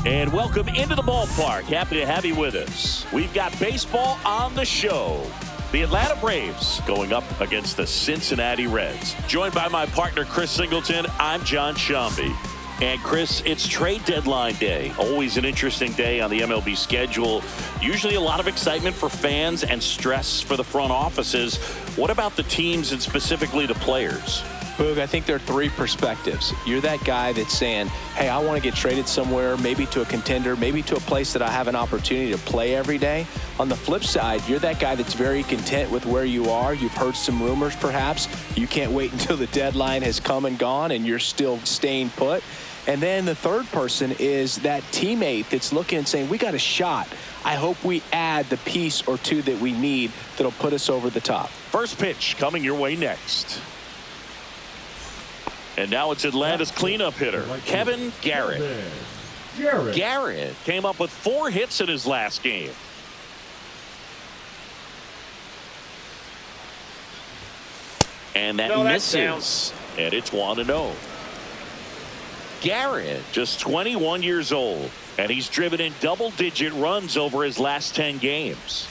And welcome into the ballpark. Happy to have you with us. We've got baseball on the show. The Atlanta Braves going up against the Cincinnati Reds. Joined by my partner, Chris Singleton, I'm John Shambi. And Chris, it's trade deadline day. Always an interesting day on the MLB schedule. Usually a lot of excitement for fans and stress for the front offices. What about the teams and specifically the players? Boog, I think there are three perspectives. You're that guy that's saying, hey, I want to get traded somewhere, maybe to a contender, maybe to a place that I have an opportunity to play every day. On the flip side, you're that guy that's very content with where you are. You've heard some rumors, perhaps. You can't wait until the deadline has come and gone and you're still staying put. And then the third person is that teammate that's looking and saying, we got a shot. I hope we add the piece or two that we need that'll put us over the top. First pitch coming your way next. And now it's Atlanta's cleanup hitter, Kevin Garrett. Garrett came up with 4 hits in his last game. And that misses. And it's 1-0. Garrett, just 21 years old, and he's driven in double-digit runs over his last 10 games.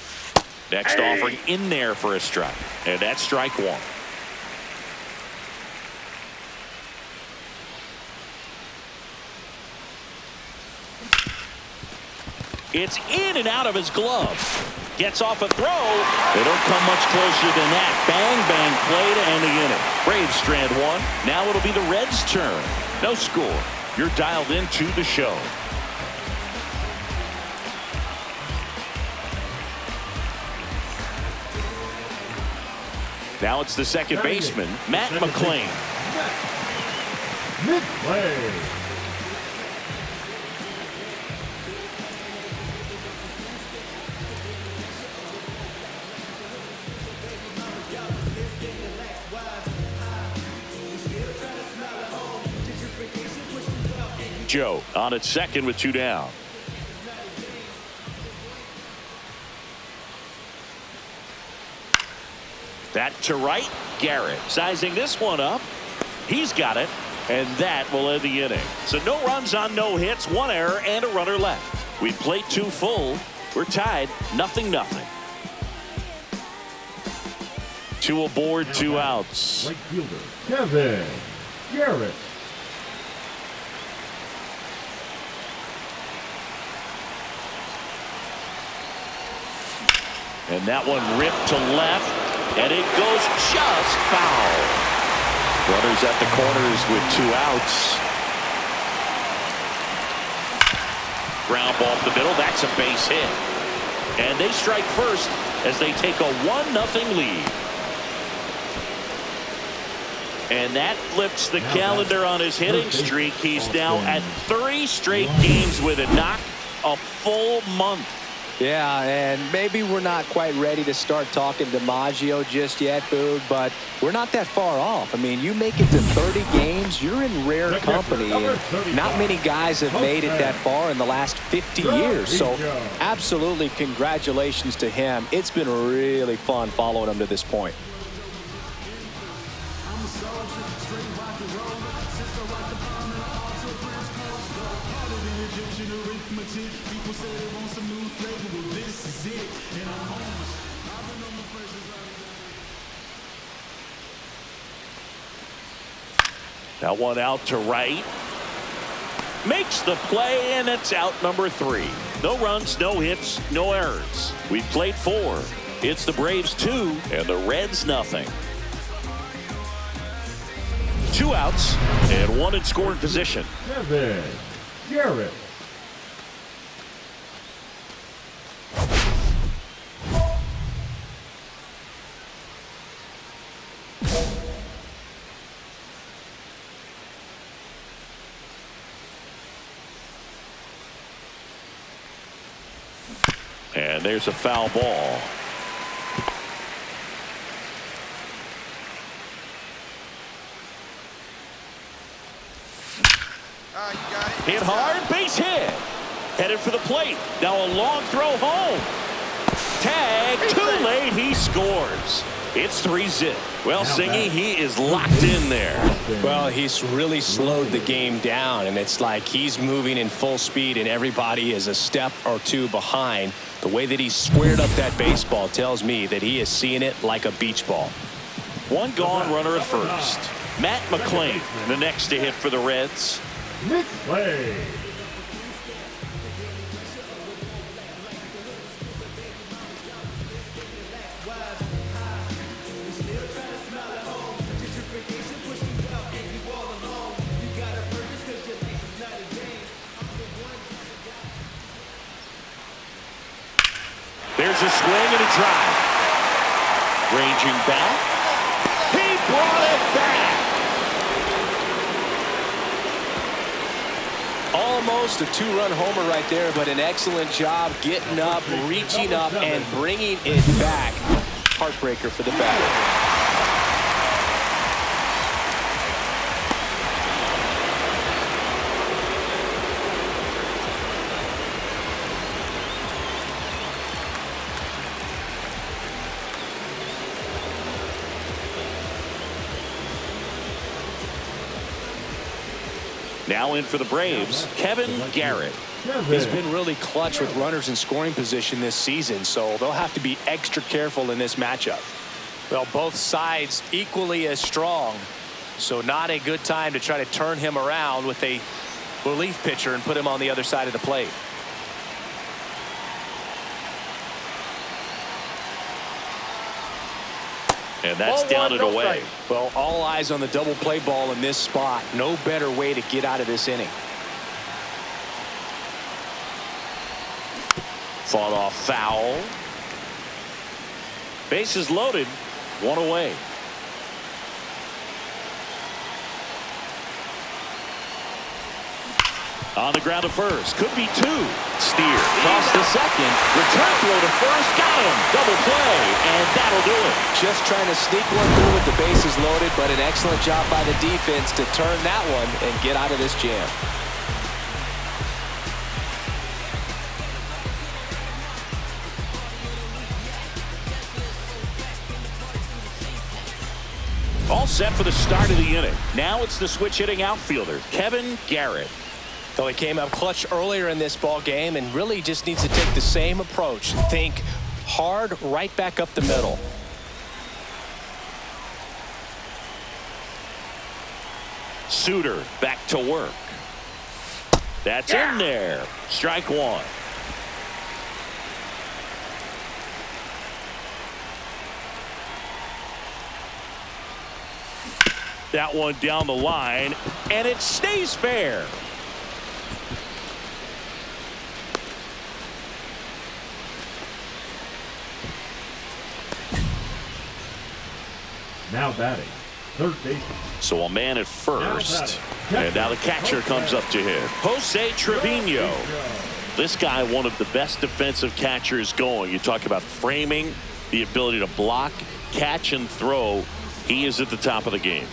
Next offering in there for a strike, and that's strike 1. It's in and out of his glove. Gets off a throw. They don't come much closer than that. Bang, bang play to end the inning. Braves strand 1. Now it'll be the Reds' turn. No score. You're dialed into the show. Now it's the second baseman, Matt McLean. Joe on at second with 2 down. That to right. Garrett sizing this one up. He's got it, and that will end the inning. So no runs on no hits, 1 error, and a runner left. We played 2 full. We're tied 0-0. 2 aboard, 2 outs. Right fielder Kevin Garrett. And that one ripped to left, and it goes just foul. Runners at the corners with 2 outs. Ground ball up the middle. That's a base hit. And they strike first as they take a 1-0 lead. And that flips the calendar on his hitting streak. He's now at 3 straight games with a knock, a full month. Yeah, and maybe we're not quite ready to start talking DiMaggio just yet, Boog, but we're not that far off. I mean, you make it to 30 games, you're in rare company, and not many guys have made it that far in the last 50 years. So absolutely congratulations to him. It's been really fun following him to this point. That one out to right. Makes the play, and it's out number 3. No runs, no hits, no errors. We've played 4. It's the Braves 2 and the Reds 0. 2 outs and 1 in scoring position. Kevin Garrett. And there's a foul ball. Hit hard, base hit. Headed for the plate. Now a long throw home. Tag, too late, he scores. It's 3-zip. Well, Singy, he is locked in there. Well, he's really slowed the game down, and it's like he's moving in full speed, and everybody is a step or two behind. The way that he squared up that baseball tells me that he is seeing it like a beach ball. One gone, runner at first. Matt McClain, the next to hit for the Reds. McClain. There's a swing and a drive. Ranging back. He brought it back. Almost a two-run homer right there, but an excellent job getting up, reaching up, and bringing it back. Heartbreaker for the batter. Now in for the Braves, Kevin Garrett. He's been really clutch with runners in scoring position this season, so they'll have to be extra careful in this matchup. Well, both sides equally as strong, so not a good time to try to turn him around with a relief pitcher and put him on the other side of the plate. And that's down and away. Well, all eyes on the double play ball in this spot. No better way to get out of this inning. Fought off foul. Bases loaded. One away. On the ground to first. Could be two. Steer. Cross the second. Return throw to first. Got him. Double play. And that'll do it. Just trying to sneak one through with the bases loaded, but an excellent job by the defense to turn that one and get out of this jam. All set for the start of the inning. Now it's the switch hitting outfielder, Kevin Garrett. So he came up clutch earlier in this ball game and really just needs to take the same approach. Think hard right back up the middle. Suter back to work. That's in there. Strike one. That one down the line, and it stays fair. Now batting, third base. So a man at first, and now the catcher comes up to him. Jose Trevino. This guy, one of the best defensive catchers going. You talk about framing, the ability to block, catch, and throw. He is at the top of the game.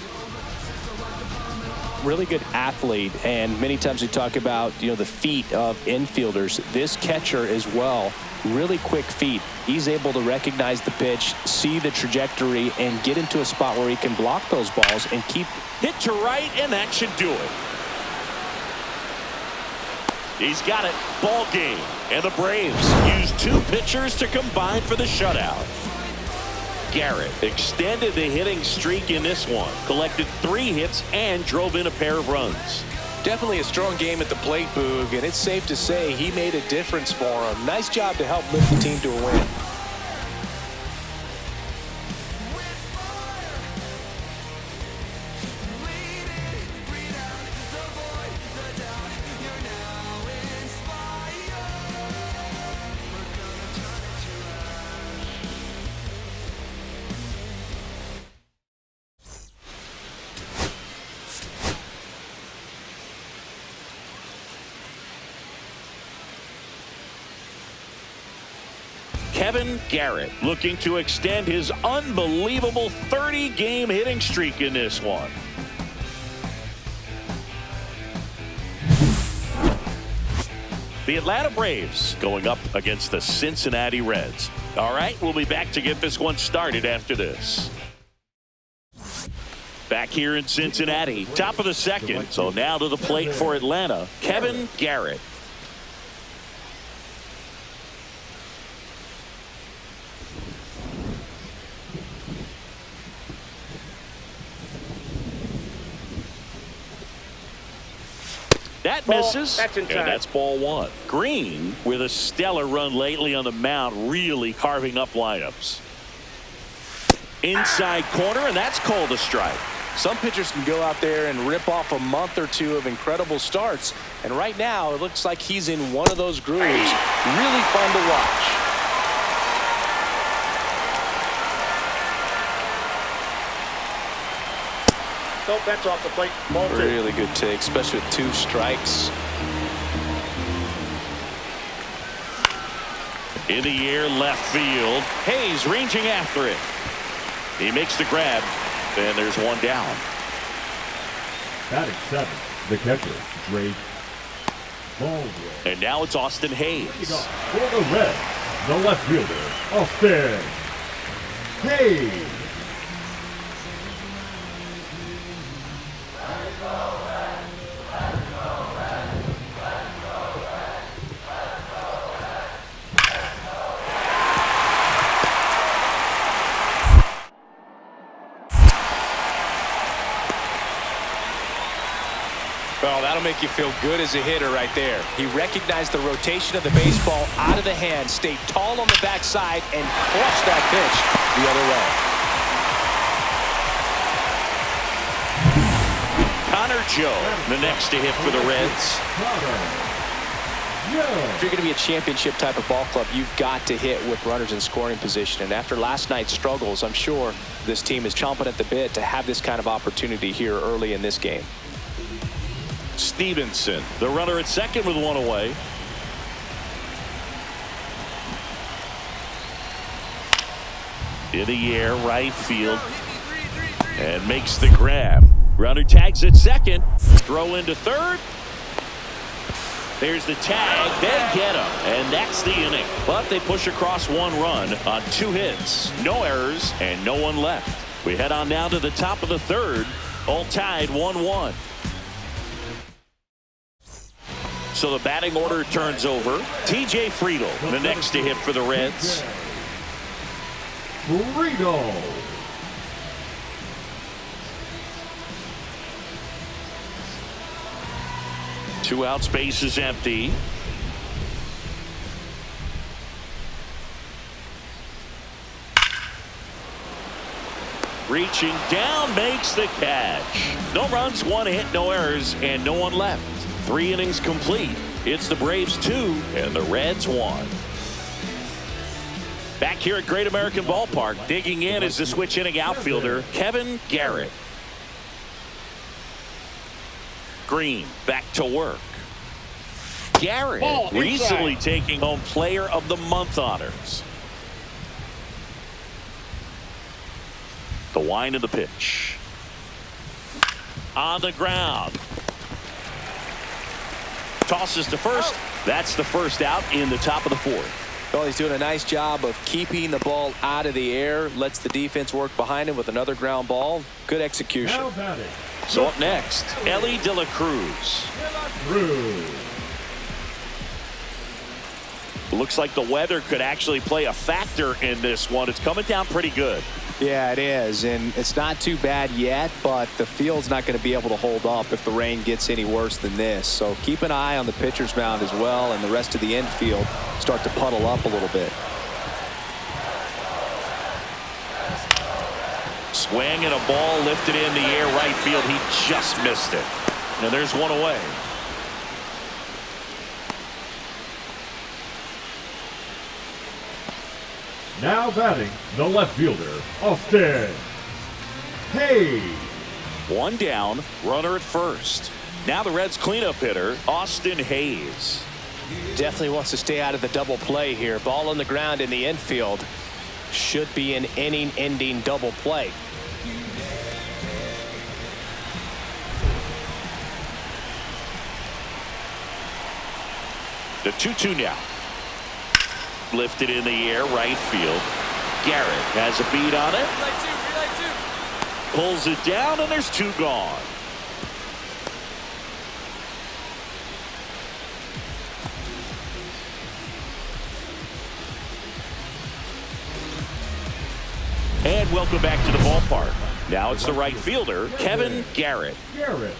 Really good athlete, and many times we talk about the feet of infielders. This catcher as well, really quick feet. He's able to recognize the pitch, see the trajectory, and get into a spot where he can block those balls and keep hit to right, and that should do it. He's got it. Ball game, and the Braves use two pitchers to combine for the shutout. Garrett extended the hitting streak in this one, collected 3 hits and drove in a pair of runs. Definitely a strong game at the plate, Boog, and it's safe to say he made a difference for him. Nice job to help lift the team to a win. Kevin Garrett looking to extend his unbelievable 30-game hitting streak in this one. The Atlanta Braves going up against the Cincinnati Reds. All right, we'll be back to get this one started after this. Back here in Cincinnati, top of the second. So now to the plate for Atlanta, Kevin Garrett. That misses, and that's ball one. Green, with a stellar run lately on the mound, really carving up lineups. Inside corner, and that's called a strike. Some pitchers can go out there and rip off a month or two of incredible starts. And right now, it looks like he's in one of those grooves. Really fun to watch. Nope, that's off the plate. Ball two. Really good take, especially with 2 strikes. In the air, left field. Hayes ranging after it. He makes the grab, and there's one down. Batting 7, the catcher, Drake Baldwin. And now it's Austin Hayes. For the Reds, the left fielder, Austin Hayes. Well, that'll make you feel good as a hitter right there. He recognized the rotation of the baseball out of the hand, stayed tall on the backside, and crushed that pitch the other way. Connor Joe, the next to hit for the Reds. If you're going to be a championship type of ball club, you've got to hit with runners in scoring position. And after last night's struggles, I'm sure this team is chomping at the bit to have this kind of opportunity here early in this game. Stevenson, the runner at second with one away. In the air, right field, and makes the grab. Runner tags at second. Throw into third. There's the tag. They get him, and that's the inning. But they push across 1 run on 2 hits. No errors, and no one left. We head on down to the top of the third. All tied 1-1. So the batting order turns over. TJ Friedel, the next to hit for the Reds. Friedel. Two outs, base is empty. Reaching down, makes the catch. No runs, 1 hit, no errors, and no one left. 3 innings complete. It's the Braves 2 and the Reds 1. Back here at Great American Ballpark, digging in is the switch inning outfielder, Kevin Garrett. Green back to work. Garrett recently taking home Player of the Month honors. The wind of the pitch. On the ground. Tosses to first. That's the first out in the top of the 4th. Well, he's doing a nice job of keeping the ball out of the air. Lets the defense work behind him with another ground ball. Good execution. So up next, Ellie De La Cruz. Looks like the weather could actually play a factor in this one. It's coming down pretty good. Yeah, it is, and it's not too bad yet, but the field's not going to be able to hold up if the rain gets any worse than this. So keep an eye on the pitcher's mound as well, and the rest of the infield start to puddle up a little bit. Swing and a ball lifted in the air right field. He just missed it. Now there's one away. Now batting, the left fielder, Austin Hayes. 1 down, runner at first. Now the Reds cleanup hitter, Austin Hayes. Definitely wants to stay out of the double play here. Ball on the ground in the infield. Should be an inning-ending double play. The 2-2 now. Lifted in the air, right field. Garrett has a beat on it. Pulls it down, and there's 2 gone. And welcome back to the ballpark. Now it's the right fielder, Kevin Garrett. Garrett.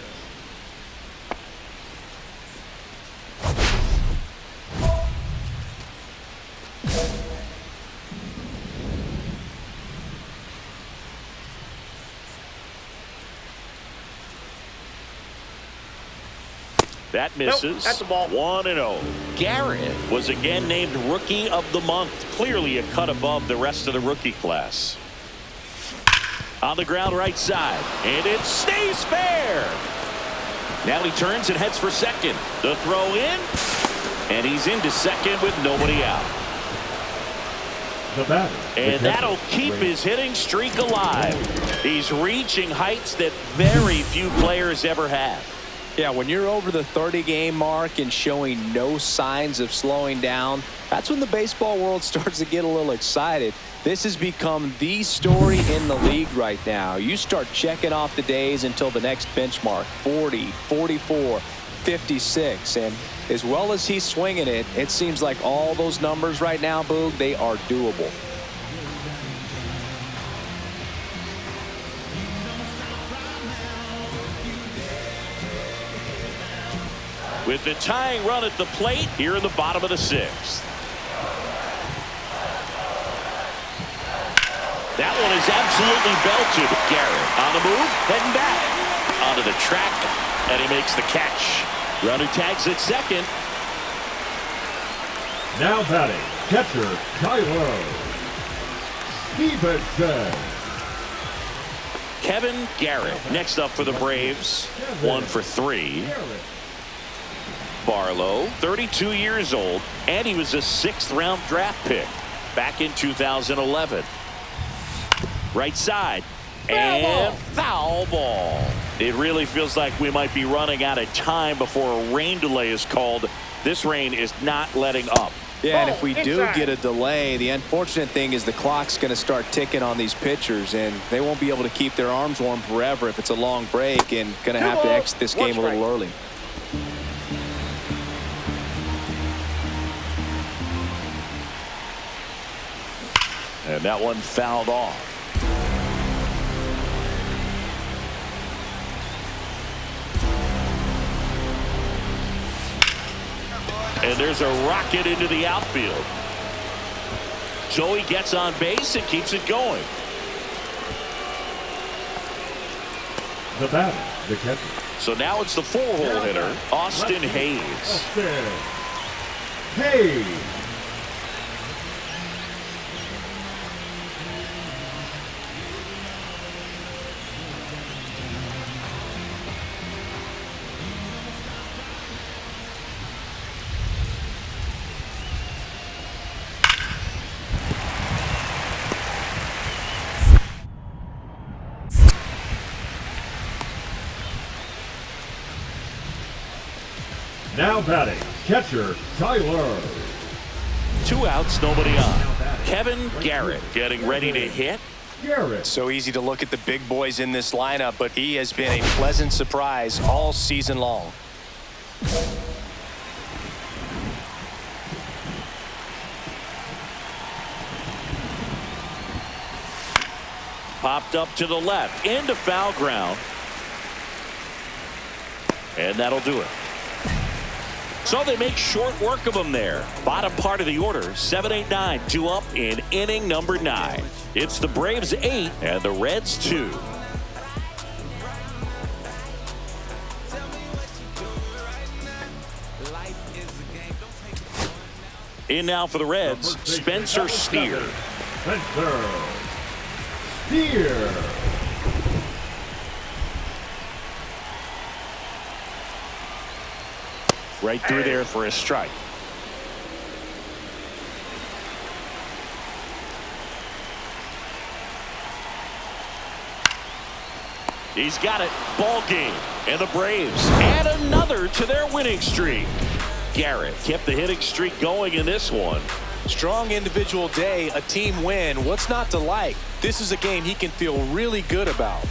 That misses. Nope, that's a ball. 1-0. Garrett was again named Rookie of the Month. Clearly a cut above the rest of the rookie class. On the ground right side. And it stays fair. Now he turns and heads for second. The throw in. And he's into second with nobody out. The batter. And that'll keep his hitting streak alive. He's reaching heights that very few players ever have. Yeah, when you're over the 30-game mark and showing no signs of slowing down, that's when the baseball world starts to get a little excited. This has become the story in the league right now. You start checking off the days until the next benchmark, 40, 44, 56. And as well as he's swinging it, it seems like all those numbers right now, Boog, they are doable. With the tying run at the plate here in the bottom of the 6th. That one is absolutely belted. Garrett on the move, heading back onto the track, and he makes the catch. Runner tags at second. Now batting, catcher Tyler Stevenson. Kevin Garrett next up for the Braves. 1 for 3. Barlow, 32 years old, and he was a 6th-round draft pick back in 2011. Right side, and foul ball. It really feels like we might be running out of time before a rain delay is called. This rain is not letting up. Yeah, and if we do get a delay, the unfortunate thing is the clock's going to start ticking on these pitchers, and they won't be able to keep their arms warm forever if it's a long break, and going to have to exit this game a little early. And that one fouled off. And there's a rocket into the outfield. Joey gets on base and keeps it going. The batter, the catcher. So now it's the 4-hole hitter, Austin Hayes. Austin Hayes. Now batting, catcher Tyler. 2 outs, nobody on. Kevin Garrett getting ready to hit. Garrett. So easy to look at the big boys in this lineup, but he has been a pleasant surprise all season long. Popped up to the left, into foul ground. And that'll do it. So they make short work of them there. Bottom part of the order, 7-8-9, 2 up in inning number 9. It's the Braves 8 and the Reds 2. In now for the Reds, Spencer Steer. Spencer Steer. Right through there for a strike. He's got it. Ball game. And the Braves add another to their winning streak. Garrett kept the hitting streak going in this one. Strong individual day, a team win. What's not to like? This is a game he can feel really good about.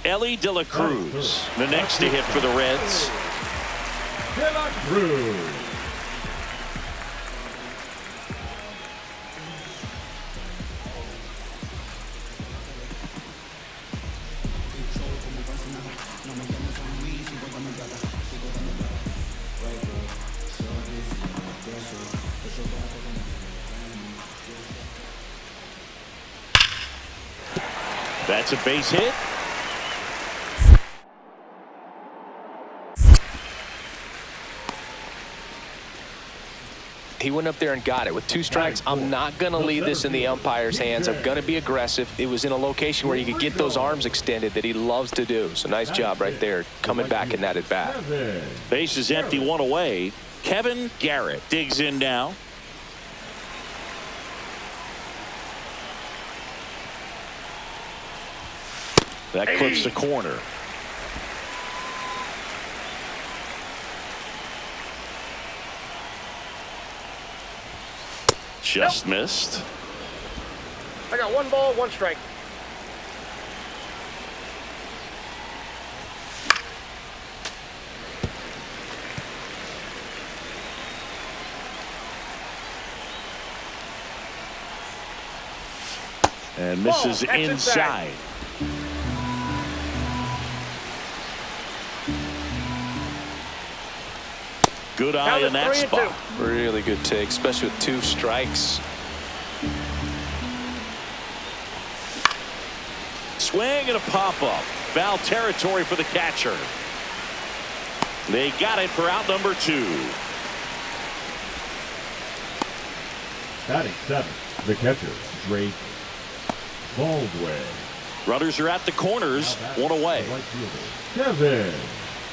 Ellie De La Cruz, the next to hit for the Reds. De La Cruz. That's a base hit. He went up there and got it. With 2 strikes, I'm not going to leave this in the umpire's hands. I'm going to be aggressive. It was in a location where he could get those arms extended that he loves to do. So nice job right there, coming back in that at bat. Base is empty, 1 away. Kevin Garrett digs in now. That clips the corner. Just missed. I got 1 ball, 1 strike. And misses That's inside. Good eye in that spot. Really good take, especially with 2 strikes. Swing and a pop-up. Foul territory for the catcher. They got it for out number 2. Batting 7th, the catcher, Drake Baldwin. Runners are at the corners, 1 away. Kevin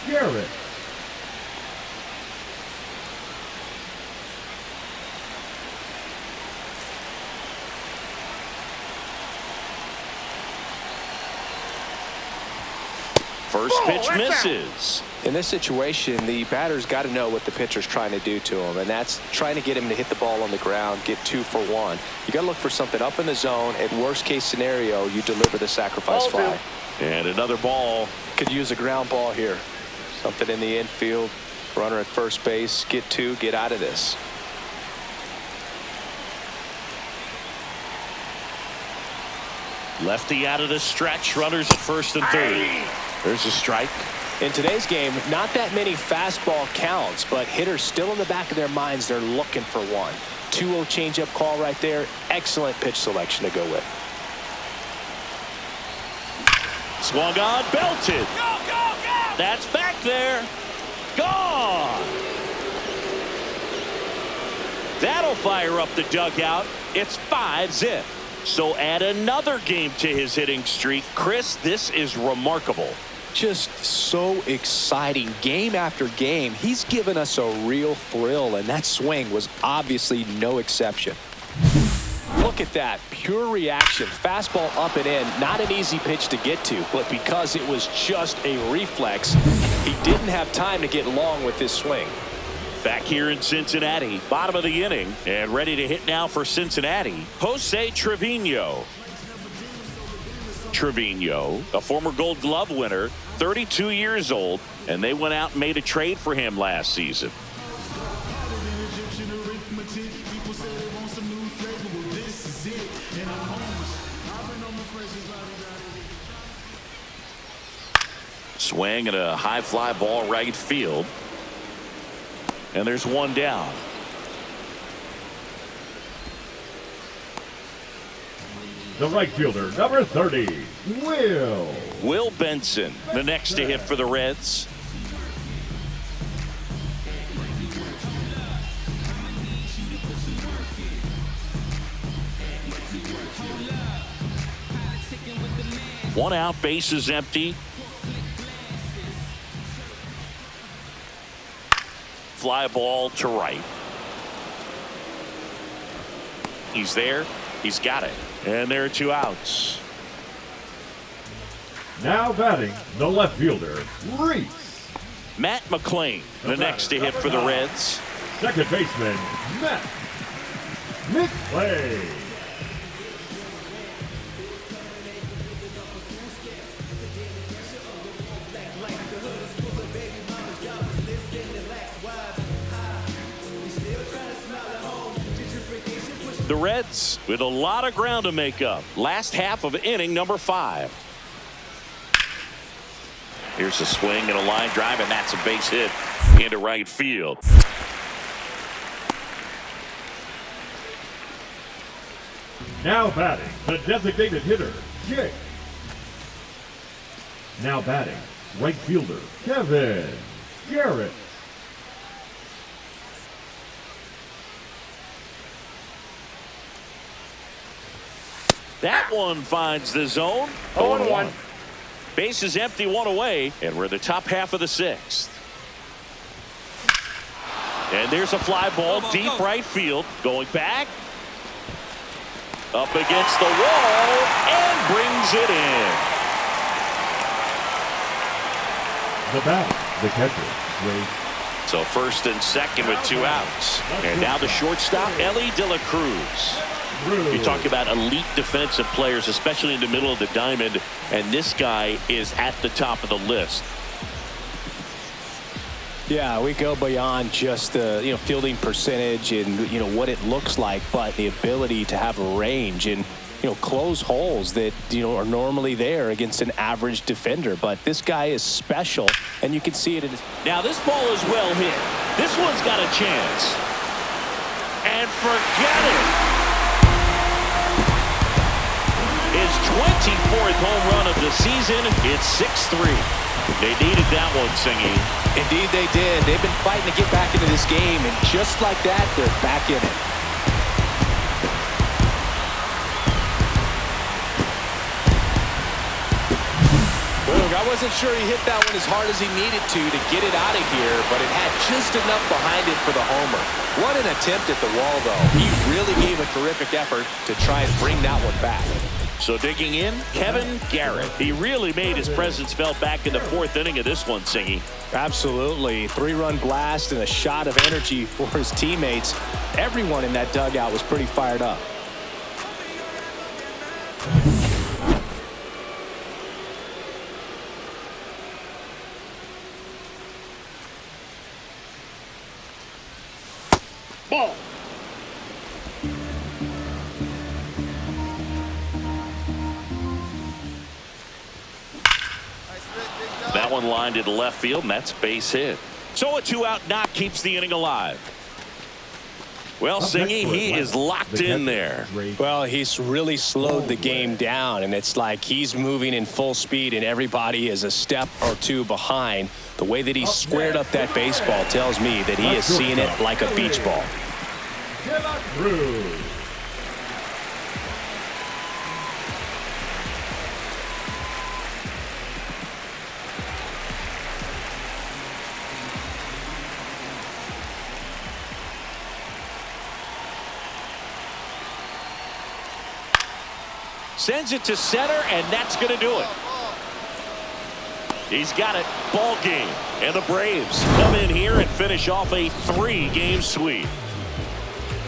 Garrett. First pitch misses. In this situation, the batter's got to know what the pitcher's trying to do to him, and that's trying to get him to hit the ball on the ground, get 2 for 1. You got to look for something up in the zone. At worst case scenario, you deliver the sacrifice fly. And another ball. Could use a ground ball here. Something in the infield. Runner at first base. Get 2. Get out of this. Lefty out of the stretch. Runners at first and third. There's a strike. In today's game, not that many fastball counts, but hitters still in the back of their minds, they're looking for 1. 2-0 changeup call right there. Excellent pitch selection to go with. Swung on, belted. Go, go, go! That's back there. Gone. That'll fire up the dugout. It's 5-zip. So add another game to his hitting streak. Chris, this is remarkable. Just so exciting. Game after game, he's given us a real thrill, and that swing was obviously no exception. Look at that. Pure reaction. Fastball up and in. Not an easy pitch to get to, but because it was just a reflex, he didn't have time to get long with this swing. Back here in Cincinnati, bottom of the inning, and ready to hit now for Cincinnati, Jose Trevino. Trevino, a former Gold Glove winner, 32 years old, and they went out and made a trade for him last season. Swing and a high fly ball right field. And there's 1 down. the right fielder, number 30, Will Benson, the next to hit for the Reds. One out, base is empty. Fly ball to right. He's there. He's got it. And there are 2 outs. Now batting, the left fielder, Reese. Matt McClain, the next to hit for the Reds. Second baseman, Matt McClain. The Reds with a lot of ground to make up. Last half of inning number 5. Here's a swing and a line drive, and that's a base hit into right field. Now batting, the designated hitter, Jake. Now batting, right fielder, Kevin Garrett. That one finds the zone. 0-1. Base is empty, 1 away, and we're in the top half of the 6th. And there's a fly ball deep right field. Going back. Up against the wall and brings it in. The batter, the catcher, Ray. So first and second with 2 outs. And now the shortstop, Ellie De La Cruz. You talk about elite defensive players, especially in the middle of the diamond, and this guy is at the top of the list. Yeah, we go beyond just the fielding percentage and what it looks like, but the ability to have a range and close holes that are normally there against an average defender. But this guy is special, and you can see it in his. Now this ball is well hit. This one's got a chance, and forget it. His 24th home run of the season. It's 6-3. They needed that one, Singy. Indeed they did. They've been fighting to get back into this game, and just like that, they're back in it. Look, I wasn't sure he hit that one as hard as he needed to get it out of here, but it had just enough behind it for the homer. What an attempt at the wall, though. He really gave a terrific effort to try and bring that one back. So digging in, Kevin Garrett. He really made his presence felt back in the 4th inning of this one, Singy. Absolutely. 3-run blast and a shot of energy for his teammates. Everyone in that dugout was pretty fired up. Ball. That one lined into left field, and that's base hit. So a 2-out knock keeps the inning alive. Well, Singy, he is locked in there. Well, he's really slowed the game down, and it's like he's moving in full speed, and everybody is a step or 2 behind. The way that he squared up that baseball tells me that he is seeing it like a beach ball. Sends it to center, and that's going to do it. He's got it. Ball game. And the Braves come in here and finish off a 3-game sweep.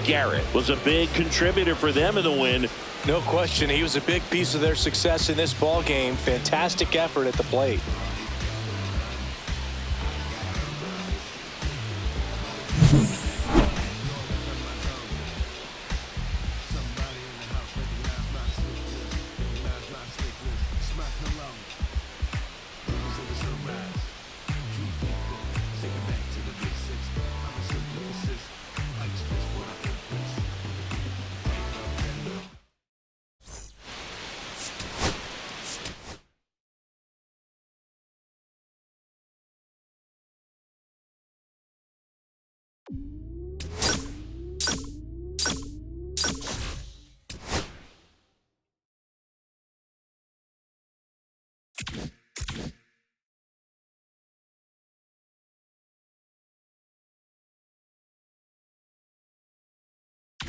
Garrett was a big contributor for them in the win. No question, he was a big piece of their success in this ball game. Fantastic effort at the plate.